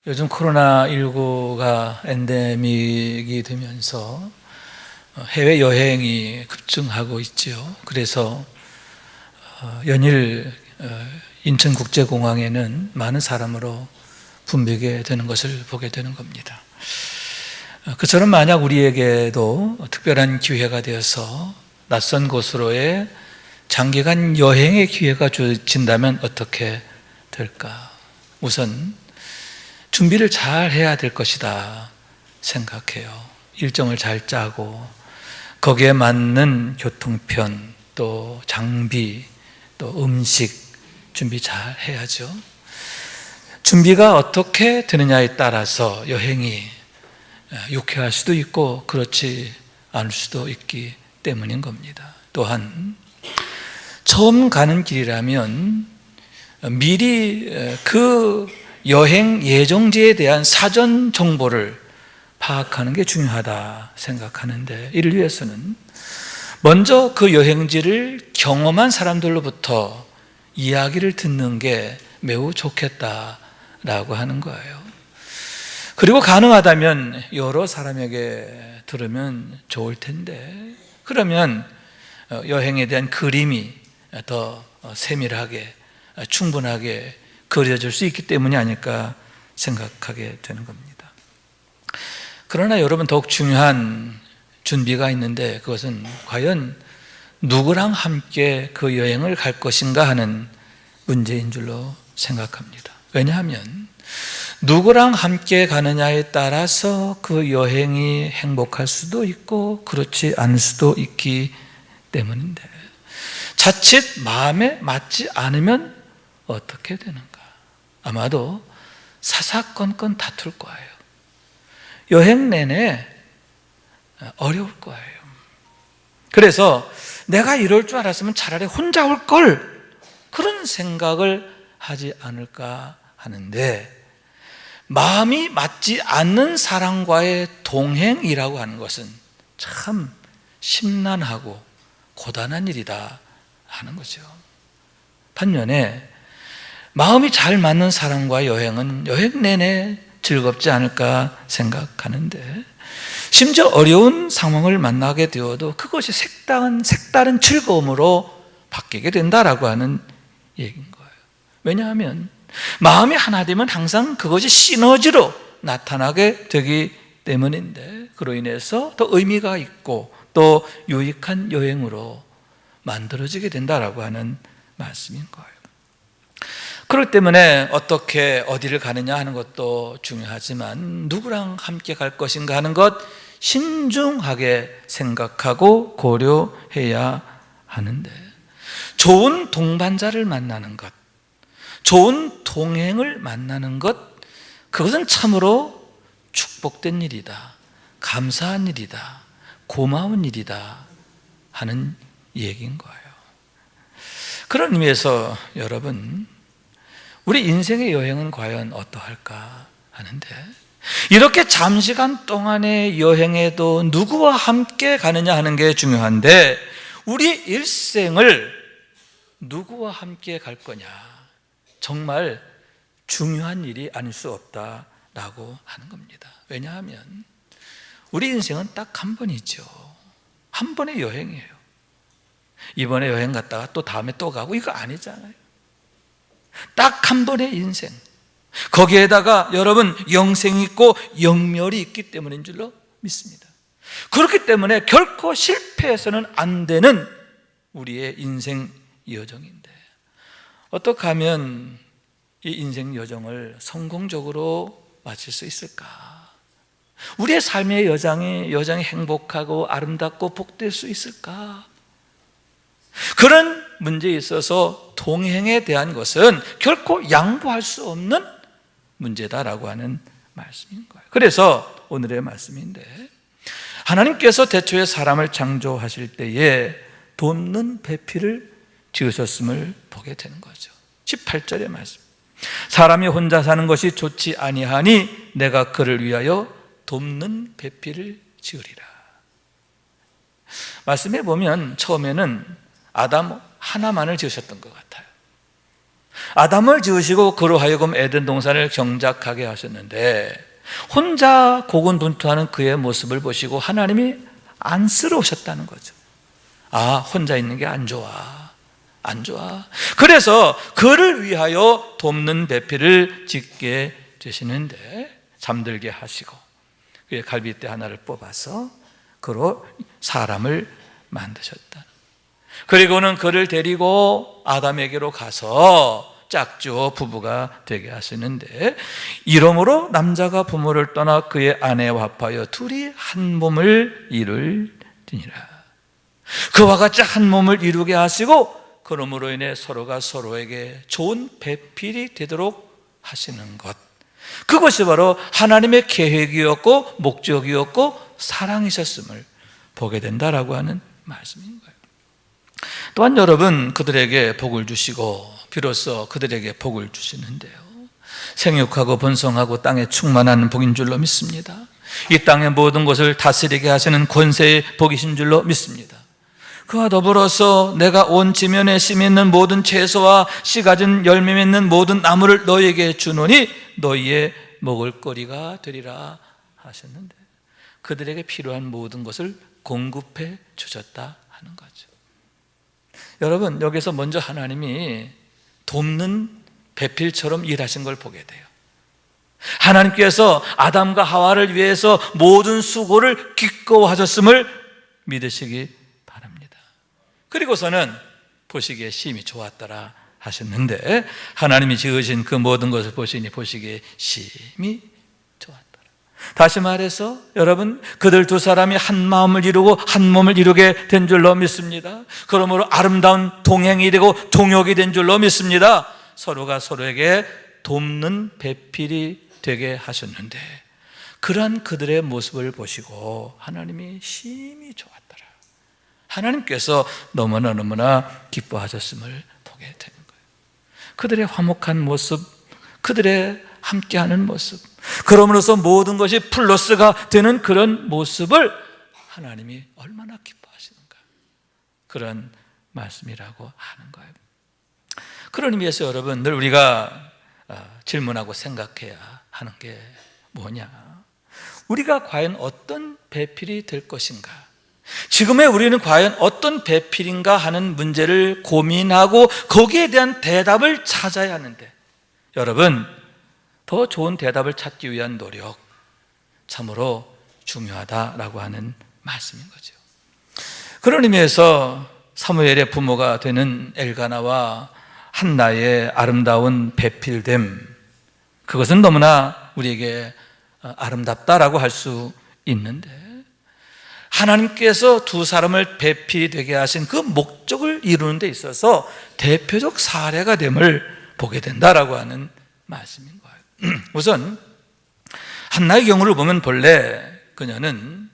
요즘 코로나19가 엔데믹이 되면서 해외여행이 급증하고 있죠. 그래서 연일 인천국제공항에는 많은 사람으로 붐비게 되는 것을 보게 되는 겁니다. 그처럼 만약 우리에게도 특별한 기회가 되어서 낯선 곳으로의 장기간 여행의 기회가 주어진다면 어떻게 될까? 우선 준비를 잘 해야 될 것이다 생각해요. 일정을 잘 짜고 거기에 맞는 교통편, 또 장비, 또 음식 준비 잘 해야죠. 준비가 어떻게 되느냐에 따라서 여행이 유쾌할 수도 있고 그렇지 않을 수도 있기 때문인 겁니다. 또한 처음 가는 길이라면 미리 그 여행 예정지에 대한 사전 정보를 파악하는 게 중요하다 생각하는데, 이를 위해서는 먼저 그 여행지를 경험한 사람들로부터 이야기를 듣는 게 매우 좋겠다라고 하는 거예요. 그리고 가능하다면 여러 사람에게 들으면 좋을 텐데, 그러면 여행에 대한 그림이 더 세밀하게 충분하게 그려질 수 있기 때문이 아닐까 생각하게 되는 겁니다. 그러나 여러분, 더욱 중요한 준비가 있는데 그것은 과연 누구랑 함께 그 여행을 갈 것인가 하는 문제인 줄로 생각합니다. 왜냐하면 누구랑 함께 가느냐에 따라서 그 여행이 행복할 수도 있고 그렇지 않을 수도 있기 때문인데, 자칫 마음에 맞지 않으면 어떻게 되는가? 아마도 사사건건 다툴 거예요. 여행 내내 어려울 거예요. 그래서 내가 이럴 줄 알았으면 차라리 혼자 올 걸, 그런 생각을 하지 않을까 하는데, 마음이 맞지 않는 사람과의 동행이라고 하는 것은 참 심란하고 고단한 일이다 하는 거죠. 반면에 마음이 잘 맞는 사람과의 여행은 여행 내내 즐겁지 않을까 생각하는데, 심지어 어려운 상황을 만나게 되어도 그것이 색다른 즐거움으로 바뀌게 된다라고 하는 얘기인 거예요. 왜냐하면 마음이 하나 되면 항상 그것이 시너지로 나타나게 되기 때문인데, 그로 인해서 더 의미가 있고 또 유익한 여행으로 만들어지게 된다라고 하는 말씀인 거예요. 그렇기 때문에 어떻게 어디를 가느냐 하는 것도 중요하지만 누구랑 함께 갈 것인가 하는 것 신중하게 생각하고 고려해야 하는데, 좋은 동반자를 만나는 것, 좋은 동행을 만나는 것, 그것은 참으로 축복된 일이다, 감사한 일이다, 고마운 일이다 하는 얘기인 거예요. 그런 의미에서 여러분, 우리 인생의 여행은 과연 어떠할까 하는데, 이렇게 잠시간 동안의 여행에도 누구와 함께 가느냐 하는 게 중요한데, 우리 일생을 누구와 함께 갈 거냐, 정말 중요한 일이 아닐 수 없다라고 하는 겁니다. 왜냐하면 우리 인생은 딱 한 번이죠. 한 번의 여행이에요. 이번에 여행 갔다가 또 다음에 또 가고 이거 아니잖아요. 딱 한 번의 인생, 거기에다가 여러분 영생이 있고 영멸이 있기 때문인 줄로 믿습니다. 그렇기 때문에 결코 실패해서는 안 되는 우리의 인생 여정인데, 어떻게 하면 이 인생 여정을 성공적으로 마칠 수 있을까? 우리의 삶의 여정이 행복하고 아름답고 복될 수 있을까? 그런 문제에 있어서 동행에 대한 것은 결코 양보할 수 없는 문제다라고 하는 말씀인 거예요. 그래서 오늘의 말씀인데, 하나님께서 태초에 사람을 창조하실 때에 돕는 배필을 지으셨음을 보게 되는 거죠. 18절의 말씀, 사람이 혼자 사는 것이 좋지 아니하니 내가 그를 위하여 돕는 배필을 지으리라. 말씀해 보면 처음에는 아담 하나만을 지으셨던 것 같아요. 아담을 지으시고 그로 하여금 에덴 동산을 경작하게 하셨는데 혼자 고군분투하는 그의 모습을 보시고 하나님이 안쓰러우셨다는 거죠. 아, 혼자 있는 게 안 좋아. 안 좋아. 그래서 그를 위하여 돕는 배필을 짓게 되시는데 잠들게 하시고 그의 갈빗대 하나를 뽑아서 그로 사람을 만드셨다. 그리고는 그를 데리고 아담에게로 가서 짝지어 부부가 되게 하시는데 이러므로 남자가 부모를 떠나 그의 아내와 합하여 둘이 한 몸을 이룰지니라. 그와 같이 한 몸을 이루게 하시고 그러므로 인해 서로가 서로에게 좋은 배필이 되도록 하시는 것, 그것이 바로 하나님의 계획이었고 목적이었고 사랑이셨음을 보게 된다라고 하는 말씀인 거예요. 또한 여러분, 그들에게 복을 주시고 비로소 그들에게 복을 주시는데요, 생육하고 번성하고 땅에 충만한 복인 줄로 믿습니다. 이 땅의 모든 것을 다스리게 하시는 권세의 복이신 줄로 믿습니다. 그와 더불어서 내가 온 지면에 씨 맺는 모든 채소와 씨 가진 열매 맺는 모든 나무를 너희에게 주노니 너희의 먹을거리가 되리라 하셨는데 그들에게 필요한 모든 것을 공급해 주셨다 하는 거죠. 여러분, 여기서 먼저 하나님이 돕는 배필처럼 일하신 걸 보게 돼요. 하나님께서 아담과 하와를 위해서 모든 수고를 기꺼워하셨음을 믿으시기 바랍니다. 그리고서는 보시기에 심히 좋았더라 하셨는데 하나님이 지으신 그 모든 것을 보시기에 심히 좋았더라. 다시 말해서 여러분, 그들 두 사람이 한 마음을 이루고 한 몸을 이루게 된 줄로 믿습니다. 그러므로 아름다운 동행이 되고 동역이 된 줄로 믿습니다. 서로가 서로에게 돕는 배필이 되게 하셨는데 그러한 그들의 모습을 보시고 하나님이 심히 좋았더라. 하나님께서 너무나 기뻐하셨음을 보게 되는 거예요. 그들의 화목한 모습, 그들의 함께하는 모습, 그러므로서 모든 것이 플러스가 되는 그런 모습을 하나님이 얼마나 기뻐하시는가, 그런 말씀이라고 하는 거예요. 그런 의미에서 여러분, 늘 우리가 질문하고 생각해야 하는 게 뭐냐, 우리가 과연 어떤 배필이 될 것인가, 지금의 우리는 과연 어떤 배필인가 하는 문제를 고민하고 거기에 대한 대답을 찾아야 하는데, 여러분, 더 좋은 대답을 찾기 위한 노력, 참으로 중요하다라고 하는 말씀인 거죠. 그런 의미에서 사무엘의 부모가 되는 엘가나와 한나의 아름다운 배필됨, 그것은 너무나 우리에게 아름답다라고 할 수 있는데 하나님께서 두 사람을 배필이 되게 하신 그 목적을 이루는 데 있어서 대표적 사례가 됨을 보게 된다라고 하는 말씀인 거예요. 우선 한나의 경우를 보면 본래 그녀는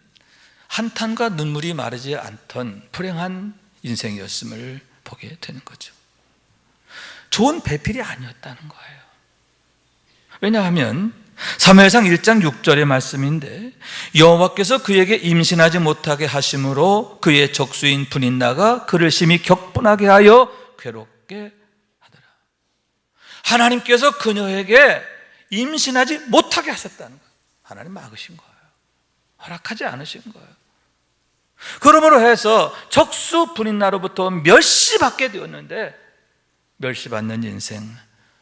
한탄과 눈물이 마르지 않던 불행한 인생이었음을 보게 되는 거죠. 좋은 배필이 아니었다는 거예요. 왜냐하면 사무엘상 1장 6절의 말씀인데 여호와께서 그에게 임신하지 못하게 하심으로 그의 적수인 분인나가 그를 심히 격분하게 하여 괴롭게 하더라. 하나님께서 그녀에게 임신하지 못하게 하셨다는 거예요. 하나님 막으신 거예요. 허락하지 않으신 거예요. 그러므로 해서 적수 분인나로부터 멸시받게 되었는데 멸시받는 인생,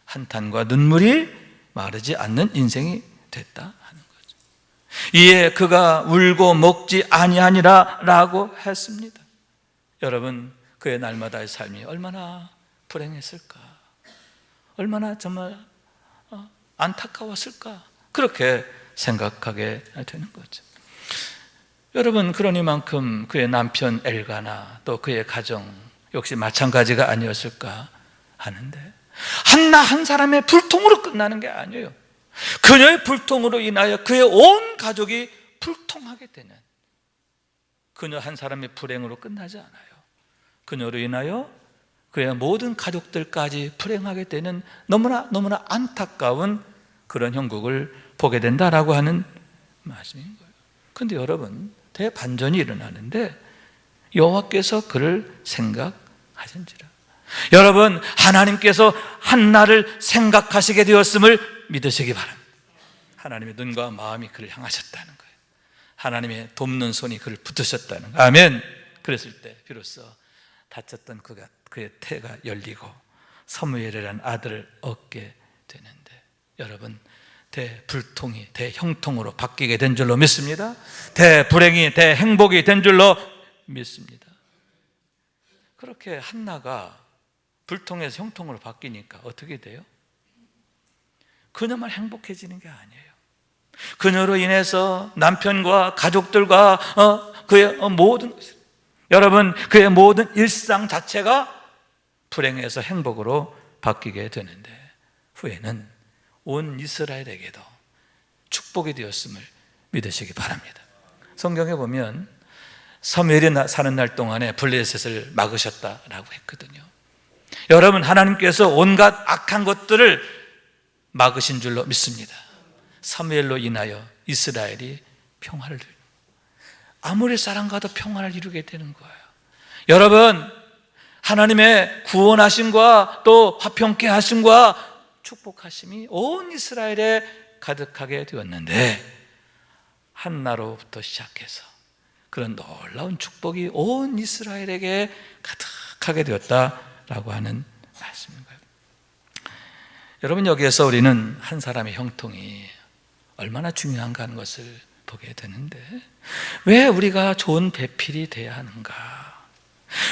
한탄과 눈물이 마르지 않는 인생이 됐다 하는 거죠. 이에 그가 울고 먹지 아니하니라 라고 했습니다. 여러분, 그의 날마다의 삶이 얼마나 불행했을까, 얼마나 정말 안타까웠을까, 그렇게 생각하게 되는 거죠. 여러분, 그러니만큼 그의 남편 엘가나 또 그의 가정 역시 마찬가지가 아니었을까 하는데 한나 한 사람의 불통으로 끝나는 게 아니에요. 그녀의 불통으로 인하여 그의 온 가족이 불통하게 되는, 그녀 한 사람의 불행으로 끝나지 않아요. 그녀로 인하여 그의 모든 가족들까지 불행하게 되는 너무나 안타까운 그런 형국을 보게 된다라고 하는 말씀인 거예요. 그런데 여러분, 대반전이 일어나는데 여호와께서 그를 생각하신지라. 여러분, 하나님께서 한나를 생각하시게 되었음을 믿으시기 바랍니다. 하나님의 눈과 마음이 그를 향하셨다는 거예요. 하나님의 돕는 손이 그를 붙으셨다는 거예요. 아멘. 그랬을 때 비로소 다쳤던 그의 태가 열리고 사무엘이라는 아들을 얻게 되는데, 여러분, 대불통이 대형통으로 바뀌게 된 줄로 믿습니다. 대불행이 대행복이 된 줄로 믿습니다. 그렇게 한나가 불통에서 형통으로 바뀌니까 어떻게 돼요? 그녀만 행복해지는 게 아니에요. 그녀로 인해서 남편과 가족들과 그의 모든 것이, 여러분, 그의 모든 일상 자체가 불행에서 행복으로 바뀌게 되는데, 후에는 온 이스라엘에게도 축복이 되었음을 믿으시기 바랍니다. 성경에 보면 사무엘이 사는 날 동안에 블레셋을 막으셨다라고 했거든요. 여러분, 하나님께서 온갖 악한 것들을 막으신 줄로 믿습니다. 사무엘로 인하여 이스라엘이 평화를 이루고, 아무리 사람과도 평화를 이루게 되는 거예요. 여러분, 하나님의 구원하심과 또 화평케 하심과 축복하심이 온 이스라엘에 가득하게 되었는데, 한나로부터 시작해서 그런 놀라운 축복이 온 이스라엘에게 가득하게 되었다라고 하는 말씀인 거예요. 여러분, 여기에서 우리는 한 사람의 형통이 얼마나 중요한가 하는 것을 보게 되는데, 왜 우리가 좋은 배필이 돼야 하는가?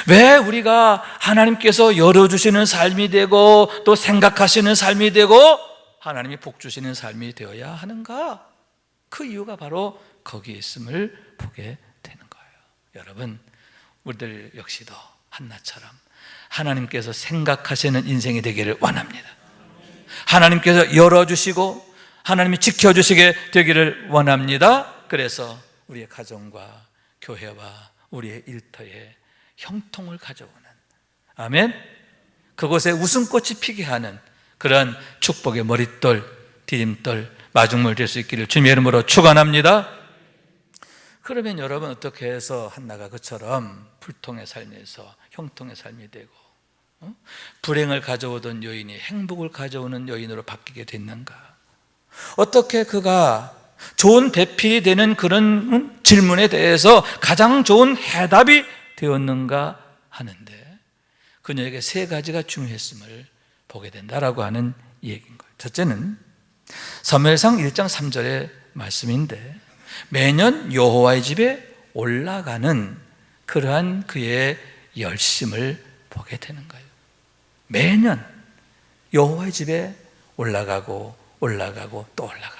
왜 우리가 하나님께서 열어주시는 삶이 되고 또 생각하시는 삶이 되고 하나님이 복 주시는 삶이 되어야 하는가? 그 이유가 바로 거기에 있음을 보게 되는 거예요. 여러분, 우리들 역시도 한나처럼 하나님께서 생각하시는 인생이 되기를 원합니다. 하나님께서 열어주시고 하나님이 지켜주시게 되기를 원합니다. 그래서 우리의 가정과 교회와 우리의 일터에 형통을 가져오는, 아멘, 그곳에 웃음꽃이 피게 하는 그런 축복의 머릿돌, 디딤돌, 마중물 될 수 있기를 주님의 이름으로 축원합니다. 그러면 여러분, 어떻게 해서 한나가 그처럼 불통의 삶에서 형통의 삶이 되고 불행을 가져오던 여인이 행복을 가져오는 여인으로 바뀌게 됐는가? 어떻게 그가 좋은 배필이 되는 그런 질문에 대해서 가장 좋은 해답이 되었는가 하는데, 그녀에게 세 가지가 중요했음을 보게 된다라고 하는 얘기인 거예요. 첫째는 사무엘상 1장 3절의 말씀인데, 매년 여호와의 집에 올라가는 그러한 그의 열심을 보게 되는 거예요. 매년 여호와의 집에 올라가고 또 올라갔다.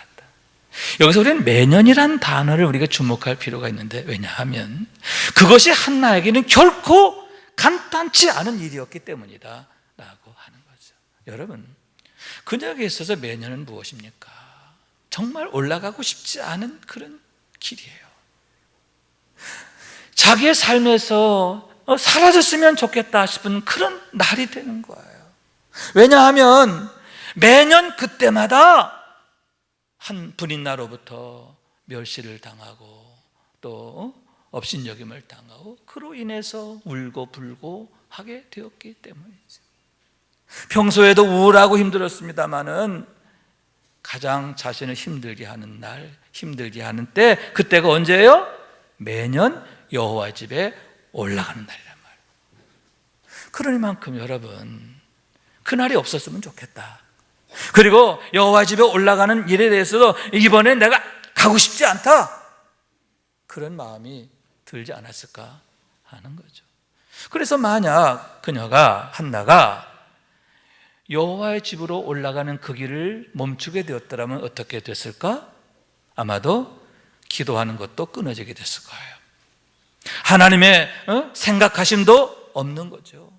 여기서 우리는 매년이란 단어를 우리가 주목할 필요가 있는데, 왜냐하면 그것이 한나에게는 결코 간단치 않은 일이었기 때문이다 라고 하는 거죠. 여러분, 그녀에게 있어서 매년은 무엇입니까? 정말 올라가고 싶지 않은 그런 길이에요. 자기의 삶에서 사라졌으면 좋겠다 싶은 그런 날이 되는 거예요. 왜냐하면 매년 그때마다 한 분인나로부터 멸시를 당하고 또 업신여김을 당하고 그로 인해서 울고 불고 하게 되었기 때문이죠. 평소에도 우울하고 힘들었습니다마는 가장 자신을 힘들게 하는 날, 힘들게 하는 때, 그때가 언제예요? 매년 여호와 집에 올라가는 날이란 말이에요. 그러니만큼 여러분, 그날이 없었으면 좋겠다. 그리고 여호와 집에 올라가는 일에 대해서도 이번엔 내가 가고 싶지 않다, 그런 마음이 들지 않았을까 하는 거죠. 그래서 만약 그녀가, 한나가 여호와의 집으로 올라가는 그 길을 멈추게 되었더라면 어떻게 됐을까? 아마도 기도하는 것도 끊어지게 됐을 거예요. 하나님의 생각하심도 없는 거죠.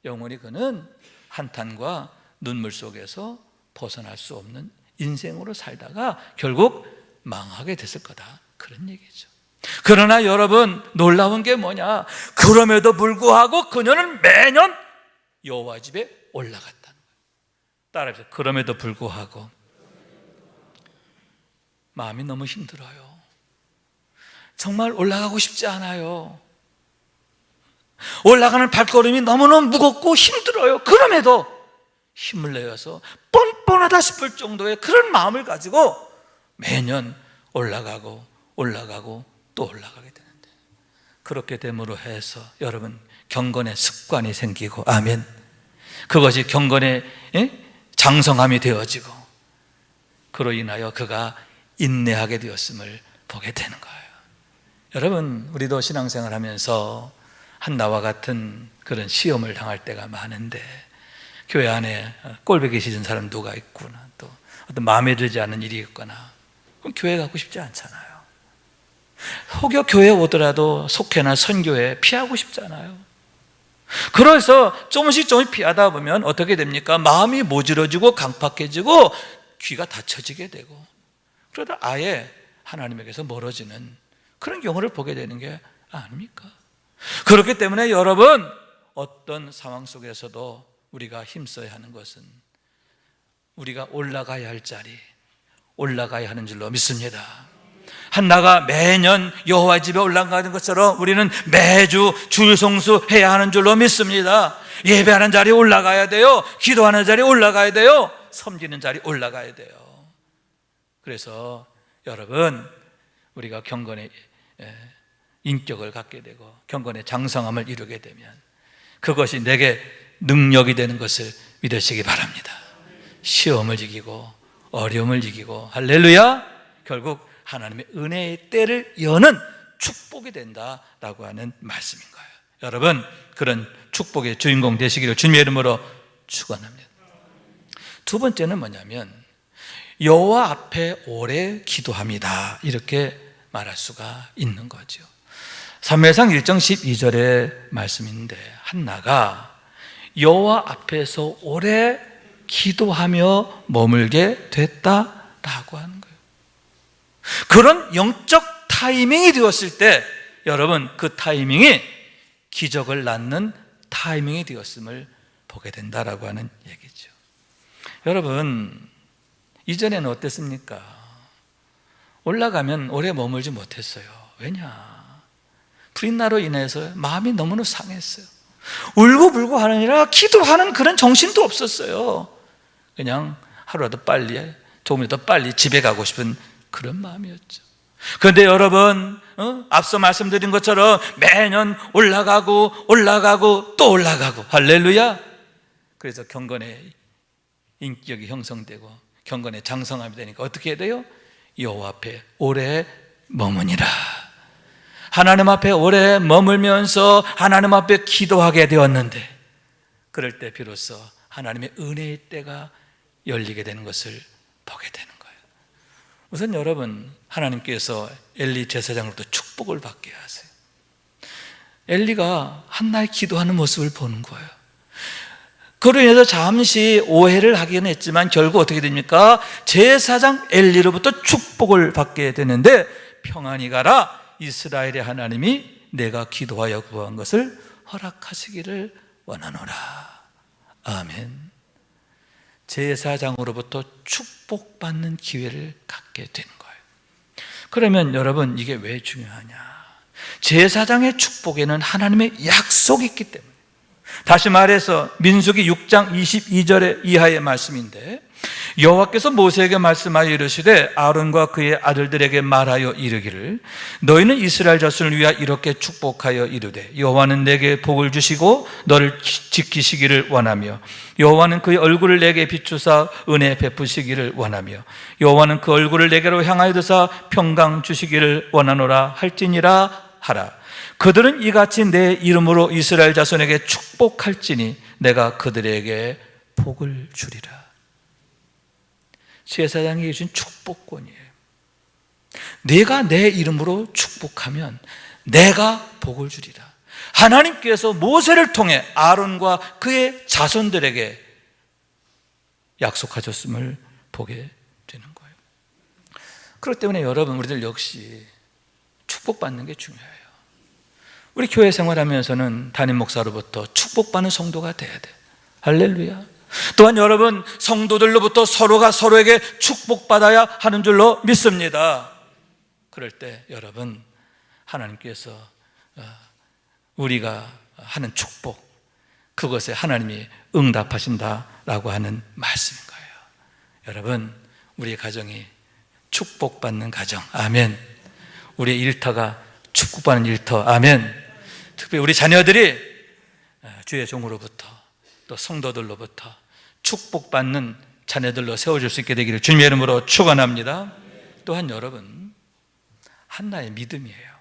영원히 그는 한탄과 눈물 속에서 벗어날 수 없는 인생으로 살다가 결국 망하게 됐을 거다, 그런 얘기죠. 그러나 여러분, 놀라운 게 뭐냐? 그럼에도 불구하고 그녀는 매년 여호와 집에 올라갔다는 거예요. 따라해서, 그럼에도 불구하고. 마음이 너무 힘들어요. 정말 올라가고 싶지 않아요. 올라가는 발걸음이 너무너무 무겁고 힘들어요. 그럼에도 힘을 내어서 뻔뻔하다 싶을 정도의 그런 마음을 가지고 매년 올라가고 또 올라가게 되는데, 그렇게 됨으로 해서 여러분 경건의 습관이 생기고, 아멘, 그것이 경건의 장성함이 되어지고, 그로 인하여 그가 인내하게 되었음을 보게 되는 거예요. 여러분, 우리도 신앙생활 하면서 한나와 같은 그런 시험을 당할 때가 많은데, 교회 안에 꼴보기 싫은 사람 누가 있구나, 또 어떤 마음에 들지 않는 일이 있거나, 그럼 교회 가고 싶지 않잖아요. 혹여 교회 오더라도 속회나 선교회 피하고 싶잖아요. 그래서 조금씩 피하다 보면 어떻게 됩니까? 마음이 모질어지고 강팍해지고 귀가 닫혀지게 되고, 그러다 아예 하나님에게서 멀어지는 그런 경우를 보게 되는 게 아닙니까? 그렇기 때문에 여러분, 어떤 상황 속에서도 우리가 힘써야 하는 것은 우리가 올라가야 할 자리, 올라가야 하는 줄로 믿습니다. 한나가 매년 여호와 집에 올라가는 것처럼 우리는 매주 주일 성수해야 하는 줄로 믿습니다. 예배하는 자리에 올라가야 돼요. 기도하는 자리에 올라가야 돼요. 섬기는 자리에 올라가야 돼요. 그래서 여러분, 우리가 경건의 인격을 갖게 되고 경건의 장성함을 이루게 되면 그것이 내게 능력이 되는 것을 믿으시기 바랍니다. 시험을 이기고 어려움을 이기고, 할렐루야, 결국 하나님의 은혜의 때를 여는 축복이 된다라고 하는 말씀인 거예요. 여러분, 그런 축복의 주인공 되시기를 주님의 이름으로 축원합니다. 두 번째는 뭐냐면 여호와 앞에 오래 기도합니다, 이렇게 말할 수가 있는 거죠. 사무엘상 1장 12절의 말씀인데, 한나가 여호와 앞에서 오래 기도하며 머물게 됐다라고 하는 거예요. 그런 영적 타이밍이 되었을 때, 여러분, 그 타이밍이 기적을 낳는 타이밍이 되었음을 보게 된다라고 하는 얘기죠. 여러분, 이전에는 어땠습니까? 올라가면 오래 머물지 못했어요. 왜냐? 불인나로 인해서 마음이 너무나 상했어요. 울고불고 하느니라 기도하는 그런 정신도 없었어요. 그냥 하루라도 빨리, 조금이라도 빨리 집에 가고 싶은 그런 마음이었죠. 그런데 여러분, 앞서 말씀드린 것처럼 매년 올라가고 또 올라가고, 할렐루야. 그래서 경건의 인격이 형성되고 경건의 장성함이 되니까 어떻게 해야 돼요? 여호와 앞에 오래 머무니라. 하나님 앞에 오래 머물면서 하나님 앞에 기도하게 되었는데, 그럴 때 비로소 하나님의 은혜의 때가 열리게 되는 것을 보게 되는 거예요. 우선 여러분, 하나님께서 엘리 제사장으로부터 축복을 받게 하세요. 엘리가 한나의 기도하는 모습을 보는 거예요. 그로 인해서 잠시 오해를 하긴 했지만 결국 어떻게 됩니까? 제사장 엘리로부터 축복을 받게 되는데, 평안히 가라, 이스라엘의 하나님이 내가 기도하여 구한 것을 허락하시기를 원하노라. 아멘. 제사장으로부터 축복받는 기회를 갖게 되는 거예요. 그러면 여러분, 이게 왜 중요하냐? 제사장의 축복에는 하나님의 약속이 있기 때문에. 다시 말해서 민수기 6장 22절의 이하의 말씀인데, 여호와께서 모세에게 말씀하여 이르시되 아론과 그의 아들들에게 말하여 이르기를, 너희는 이스라엘 자손을 위하여 이렇게 축복하여 이르되, 여호와는 내게 복을 주시고 너를 지키시기를 원하며, 여호와는 그의 얼굴을 내게 비추사 은혜 베푸시기를 원하며, 여호와는 그 얼굴을 내게로 향하여 드사 평강 주시기를 원하노라 할지니라 하라. 그들은 이같이 내 이름으로 이스라엘 자손에게 축복할지니 내가 그들에게 복을 주리라. 제사장이 주신 축복권이에요. 내가 내 이름으로 축복하면 내가 복을 주리라. 하나님께서 모세를 통해 아론과 그의 자손들에게 약속하셨음을 보게 되는 거예요. 그렇기 때문에 여러분, 우리들 역시 축복받는 게 중요해요. 우리 교회 생활하면서는 담임 목사로부터 축복받는 성도가 돼야 돼. 할렐루야. 또한 여러분, 성도들로부터 서로가 서로에게 축복받아야 하는 줄로 믿습니다. 그럴 때 여러분, 하나님께서 우리가 하는 축복, 그것에 하나님이 응답하신다라고 하는 말씀인 거예요. 여러분, 우리의 가정이 축복받는 가정, 아멘. 우리의 일터가 축복받는 일터, 아멘. 특별히 우리 자녀들이 주의 종으로부터 또 성도들로부터 축복받는 자녀들로 세워질 수 있게 되기를 주님의 이름으로 축원합니다. 또한 여러분, 한나의 믿음이에요.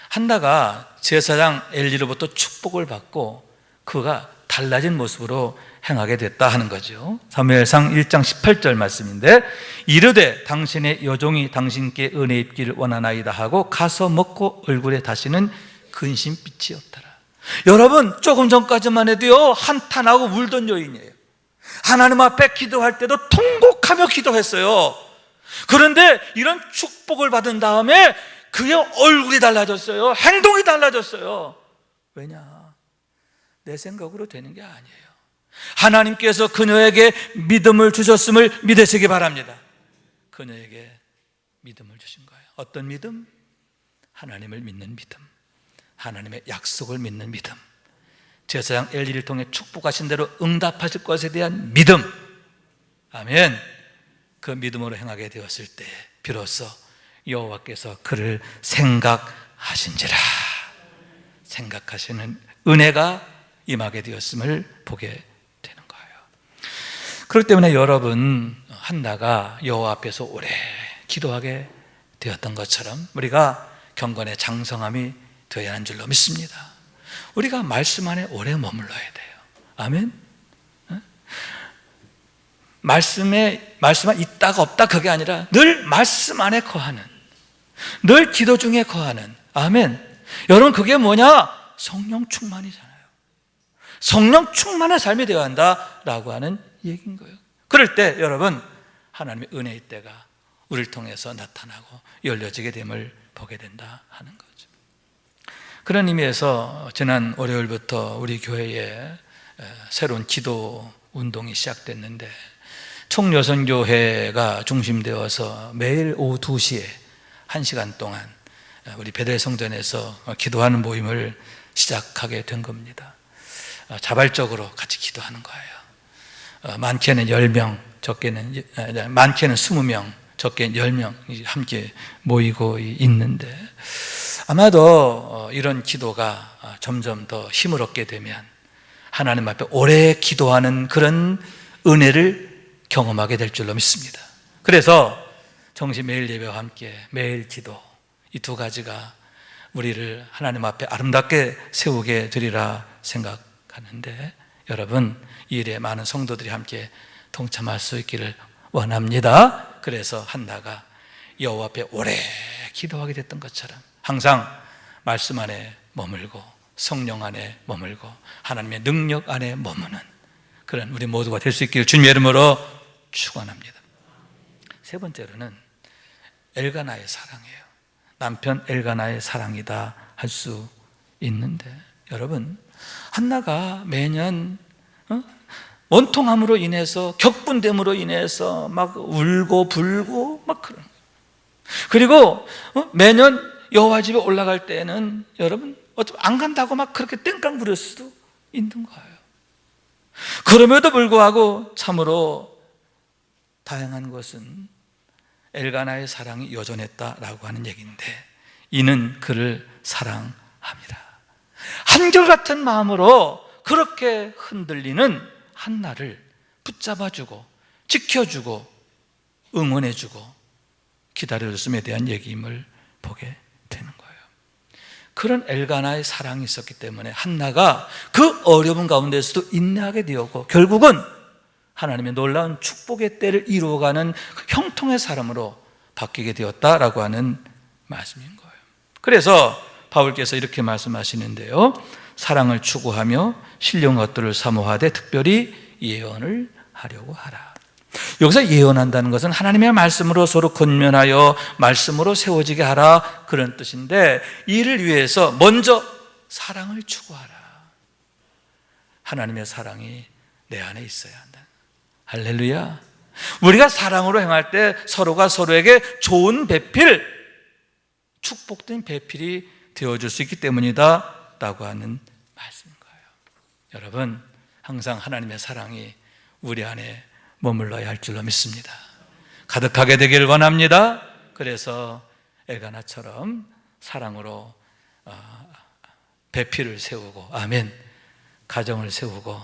한나가 제사장 엘리로부터 축복을 받고 그가 달라진 모습으로 행하게 됐다 하는 거죠. 사무엘상 1장 18절 말씀인데, 이르되 당신의 여종이 당신께 은혜 입기를 원하나이다 하고 가서 먹고 얼굴에 다시는 근심빛이 없더라. 여러분, 조금 전까지만 해도요 한탄하고 울던 여인이에요. 하나님 앞에 기도할 때도 통곡하며 기도했어요. 그런데 이런 축복을 받은 다음에 그의 얼굴이 달라졌어요. 행동이 달라졌어요. 왜냐? 내 생각으로 되는 게 아니에요. 하나님께서 그녀에게 믿음을 주셨음을 믿으시기 바랍니다. 그녀에게 믿음을 주신 거예요. 어떤 믿음? 하나님을 믿는 믿음, 하나님의 약속을 믿는 믿음, 제사장 엘리를 통해 축복하신 대로 응답하실 것에 대한 믿음, 아멘. 그 믿음으로 행하게 되었을 때 비로소 여호와께서 그를 생각하신지라, 생각하시는 은혜가 임하게 되었음을 보게 되는 거예요. 그렇기 때문에 여러분, 한나가 여호와 앞에서 오래 기도하게 되었던 것처럼 우리가 경건의 장성함이 되어야 하는 줄로 믿습니다. 우리가 말씀 안에 오래 머물러야 돼요. 아멘. 말씀안 있다가 없다 그게 아니라 늘 말씀 안에 거하는, 늘 기도 중에 거하는, 아멘. 여러분, 그게 뭐냐? 성령 충만이잖아요. 성령 충만한 삶이 되어야 한다라고 하는 얘기인 거예요. 그럴 때 여러분, 하나님의 은혜의 때가 우리를 통해서 나타나고 열려지게 됨을 보게 된다 하는 거죠. 그런 의미에서 지난 월요일부터 우리 교회에 새로운 기도 운동이 시작됐는데, 총여선교회가 중심되어서 매일 오후 2시에 1시간 동안 우리 베델 성전에서 기도하는 모임을 시작하게 된 겁니다. 자발적으로 같이 기도하는 거예요. 많게는 10명, 많게는 20명, 적게는 10명 함께 모이고 있는데, 아마도 이런 기도가 점점 더 힘을 얻게 되면 하나님 앞에 오래 기도하는 그런 은혜를 경험하게 될 줄로 믿습니다. 그래서 정시 매일 예배와 함께 매일 기도, 이 두 가지가 우리를 하나님 앞에 아름답게 세우게 되리라 생각하는데, 여러분, 이 일에 많은 성도들이 함께 동참할 수 있기를 원합니다. 그래서 한나가 여호와 앞에 오래 기도하게 됐던 것처럼 항상 말씀 안에 머물고 성령 안에 머물고 하나님의 능력 안에 머무는 그런 우리 모두가 될 수 있기를 주님의 이름으로 축원합니다. 세 번째로는 엘가나의 사랑이에요. 남편 엘가나의 사랑이다 할 수 있는데, 여러분, 한나가 매년 원통함으로 인해서, 격분됨으로 인해서 막 울고 불고 막 그런 거예요. 그리고 매년 여호와 집에 올라갈 때는 여러분 어쩌면 안 간다고 막 그렇게 땡깡 부릴 수도 있는 거예요. 그럼에도 불구하고 참으로 다양한 것은 엘가나의 사랑이 여전했다라고 하는 얘기인데, 이는 그를 사랑함이라. 한결같은 마음으로 그렇게 흔들리는 한나를 붙잡아주고 지켜주고 응원해주고 기다려줬음에 대한 얘기임을 보게 되는 거예요. 그런 엘가나의 사랑이 있었기 때문에 한나가 그 어려운 가운데서도 인내하게 되었고, 결국은 하나님의 놀라운 축복의 때를 이루어가는 형통의 사람으로 바뀌게 되었다라고 하는 말씀인 거예요. 그래서 바울께서 이렇게 말씀하시는데요, 사랑을 추구하며 신령 것들을 사모하되 특별히 예언을 하려고 하라. 여기서 예언한다는 것은 하나님의 말씀으로 서로 권면하여 말씀으로 세워지게 하라, 그런 뜻인데, 이를 위해서 먼저 사랑을 추구하라. 하나님의 사랑이 내 안에 있어야 한다. 할렐루야. 우리가 사랑으로 행할 때 서로가 서로에게 좋은 배필, 축복된 배필이 되어줄 수 있기 때문이다 라고 하는 말씀인 거예요. 여러분, 항상 하나님의 사랑이 우리 안에 머물러야 할 줄로 믿습니다. 가득하게 되기를 원합니다. 그래서 엘가나처럼 사랑으로 배필을 세우고, 아멘, 가정을 세우고,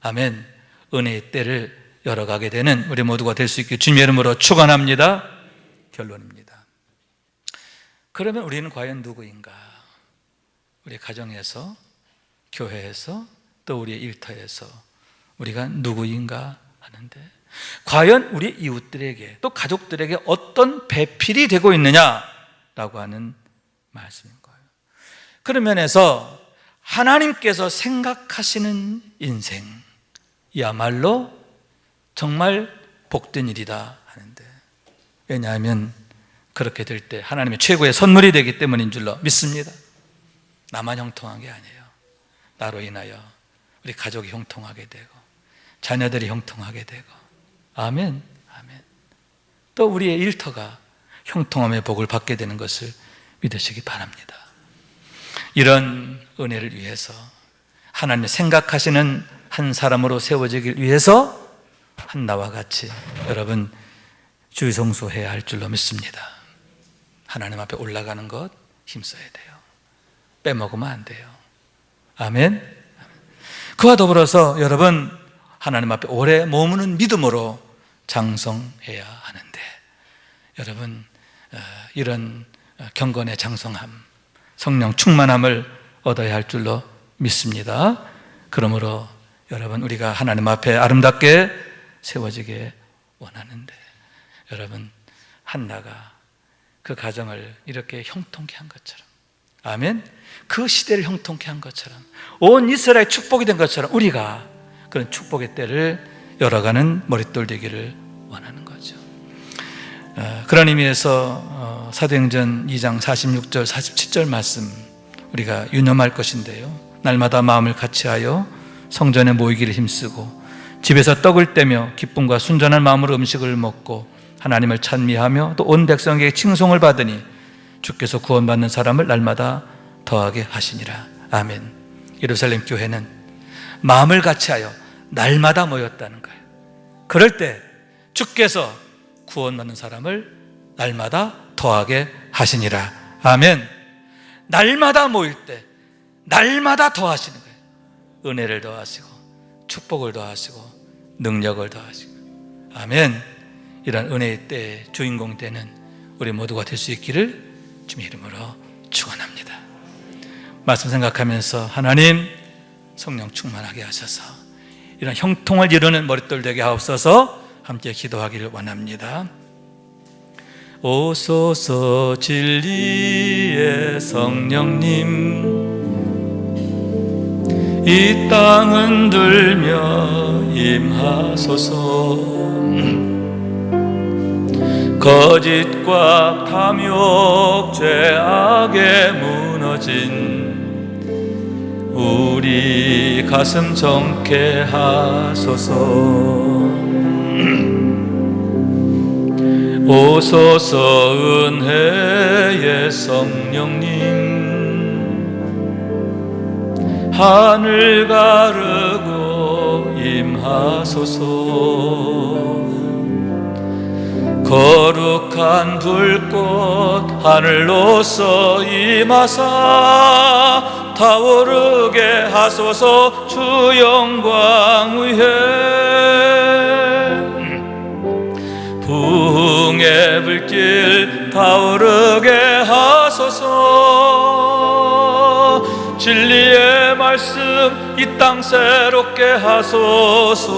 아멘, 은혜의 때를 열어가게 되는 우리 모두가 될 수 있게 주님의 이름으로 축원합니다. 결론입니다. 그러면 우리는 과연 누구인가? 우리 가정에서, 교회에서, 또 우리의 일터에서 우리가 누구인가 하는데, 과연 우리 이웃들에게 또 가족들에게 어떤 배필이 되고 있느냐라고 하는 말씀인 거예요. 그런 면에서 하나님께서 생각하시는 인생이야말로 정말 복된 일이다 하는데, 왜냐하면 그렇게 될 때 하나님의 최고의 선물이 되기 때문인 줄로 믿습니다. 나만 형통한 게 아니에요. 나로 인하여 우리 가족이 형통하게 되고, 자녀들이 형통하게 되고, 아멘, 아멘. 또 우리의 일터가 형통함의 복을 받게 되는 것을 믿으시기 바랍니다. 이런 은혜를 위해서, 하나님의 생각하시는 한 사람으로 세워지길 위해서 한나와 같이 여러분 주의 성수해야 할 줄로 믿습니다. 하나님 앞에 올라가는 것 힘써야 돼요. 빼먹으면 안 돼요. 아멘. 그와 더불어서 여러분, 하나님 앞에 오래 머무는 믿음으로 장성해야 하는데, 여러분 이런 경건의 장성함, 성령 충만함을 얻어야 할 줄로 믿습니다. 그러므로 여러분, 우리가 하나님 앞에 아름답게 세워지게 원하는데, 여러분, 한나가 그 가정을 이렇게 형통케 한 것처럼, 아멘, 그 시대를 형통케 한 것처럼, 온 이스라엘 축복이 된 것처럼 우리가 그런 축복의 때를 열어가는 머릿돌 되기를 원하는 거죠. 그런 의미에서 사도행전 2장 46절 47절 말씀 우리가 유념할 것인데요, 날마다 마음을 같이하여 성전에 모이기를 힘쓰고 집에서 떡을 떼며 기쁨과 순전한 마음으로 음식을 먹고 하나님을 찬미하며 또 온 백성에게 칭송을 받으니 주께서 구원받는 사람을 날마다 더하게 하시니라. 아멘. 예루살렘 교회는 마음을 같이하여 날마다 모였다는 거예요. 그럴 때 주께서 구원받는 사람을 날마다 더하게 하시니라. 아멘. 날마다 모일 때 날마다 더하시는 거예요. 은혜를 더하시고 축복을 더하시고 능력을 더하시고, 아멘. 이런 은혜의 때의 주인공 되는 우리 모두가 될 수 있기를 주님의 이름으로 축원합니다. 말씀 생각하면서 하나님 성령 충만하게 하셔서 이런 형통을 이루는 머릿돌 되게 하옵소서. 함께 기도하기를 원합니다. 오소서 진리의 성령님, 이 땅 흔들며 임하소서. 거짓과 탐욕 죄악에 무너진 우리 가슴 정케 하소서. 오소서 은혜의 성령님, 하늘 가르고 임하소서. 거룩한 불꽃 하늘로서 임하사 타오르게 하소서. 주 영광 위에 부흥의 불길 타오르게 하소서. 진리의 말씀 이 땅 새롭게 하소서.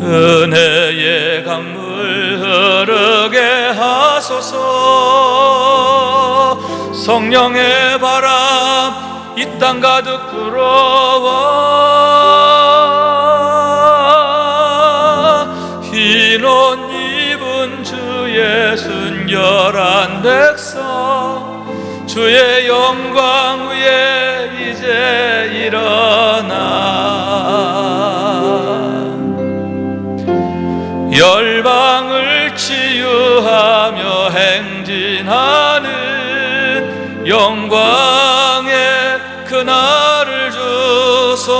은혜의 강물 흐르게 하소서. 성령의 바람 이 땅 가득 불어와 흰 옷 입은 주의 순결한 백성, 주의 영광 위에 이제 일어나 열방을 치유하며 행진하는 영광의 그날을 주소서.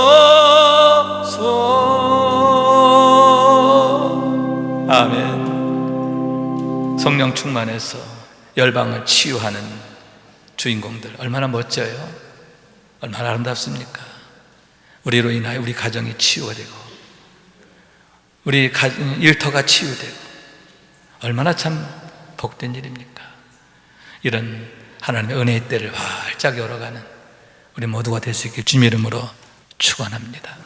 아멘. 성령 충만해서 열방을 치유하는 주인공들, 얼마나 멋져요. 얼마나 아름답습니까? 우리로 인하여 우리 가정이 치유가 되고 우리 일터가 치유되고 얼마나 참 복된 일입니까? 이런 하나님의 은혜의 때를 활짝 열어가는 우리 모두가 될 수 있길 주님 이름으로 축원합니다.